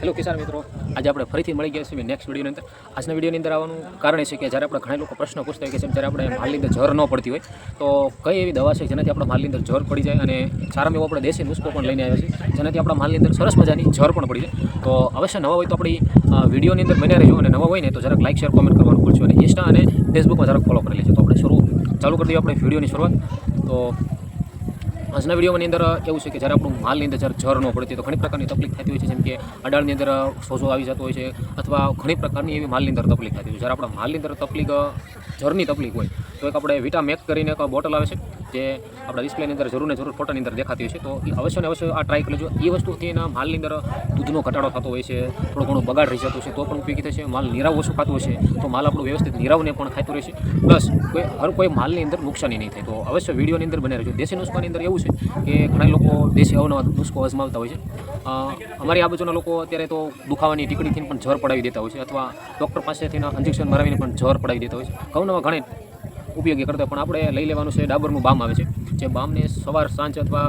Hello કિસાન મિત્રો, આજે આપણે ફરીથી મળી ગયા છીએ નેક્સ્ટ વિડીયોની અંદર. આજના વિડીયોની અંદર આવવાનું કારણ એ છે કે જ્યારે આપણે ઘણા લોકો પ્રશ્ન પૂછતા હોય કે જ્યારે આપણે માલની અંદર જર ન પડતી હોય તો કઈ એવી દવા છે જેનાથી આપણા માલની અંદર જર પડી જાય, અને સારામાં એવો આપણે દેશી નુસ્ખો પણ લઈને આવ્યા છીએ જેનાથી આપણા માલની અંદર સરસ મજાની જર પણ પડી જાય. તો અવશ્ય નવા હોય તો આપણી વિડીયોની અંદર બન્યા રહેજો, અને નવા હોય ને તો જરાક લાઈક શેર કોમેન્ટ કરવાનું ભૂલશો, અને ઇન્સ્ટા અને ફેસબુકમાં જરાક ફોલો કરી લેજો. તો આપણે ચાલુ કરી દઈએ આપણે વિડીયોની શરૂઆત. તો આજના વિડીયોની અંદર એવું છે કે જ્યારે આપણું માલની અંદર જ્યારે જર ન પડતી તો ઘણી પ્રકારની તકલીફ થતી હોય છે, જેમ કે અડાળની અંદર સોજો આવી જતો હોય છે, અથવા ઘણી પ્રકારની એવી માલની અંદર તકલીફ થતી હોય. જ્યારે આપણા માલની અંદર જરની તકલીફ હોય તો એક આપણે વિટામેક કરીને એક બોટલ આવે છે જે આપણા ડિસ્પ્લેની અંદર જરૂર ફોટાની અંદર દેખાતી હોય છે. તો એ અવશ્ય ને અવશ્ય આ ટ્રાય કરી લેજો. એ વસ્તુથી એના માલની અંદર દૂધનો ઘટાડો થતો હોય છે, થોડો ઘણો બગાડ રહી જતો છે તો પણ ઉપયોગી થશે. માલ નિરાવ ઓછું ખાતું હશે તો માલ આપણું વ્યવસ્થિત નિરાવને પણ ખાતું રહેશે, પ્લસ કોઈ માલની અંદર નુકસાની નહીં થાય. તો અવશ્ય વિડીયોની અંદર બને રહેજો. દેશી નુસ્ખાની અંદર એવું છે કે ઘણા લોકો દેશી અવનવા નુસ્ખો અજમાવતા હોય છે. અમારી આ બાજુના લોકો અત્યારે તો દુખાવાની ટીકડીથી પણ જર પડાવી દેતા હોય છે, અથવા ડૉક્ટર પાસેથી ઇન્જેક્શન મરાવીને પણ જર પડાવી દેતા હોય છે. અવનવા ઘણા ઉપયોગી કરતા, પણ આપણે લઈ લેવાનું છે ડાબરનું બામ આવે છે, જે બામને સવાર સાંજ અથવા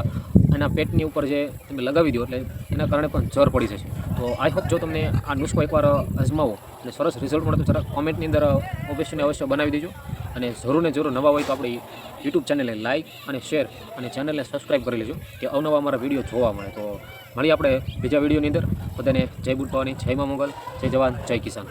એના પેટની ઉપર જે તમે લગાવી દો એટલે એના કારણે પણ જર પડી જશે. તો આઈ હોપ જો તમને આ નુસ્ખો એકવાર અજમાવો અને સરસ રિઝલ્ટ મળે તો જરા કોમેન્ટની અંદર અવશ્ય બનાવી દેજો, અને જરૂર નવા હોય તો આપણી યુટ્યુબ ચેનલને લાઇક અને શેર અને ચેનલને સબસ્ક્રાઈબ કરી લેજો કે અવનવા અમારા વિડીયો જોવા મળે. તો મળીએ આપણે બીજા વિડીયોની અંદર. બધાને જય બુટ પવાની, જય મા મંગલ, જય જવાન, જય કિસાન.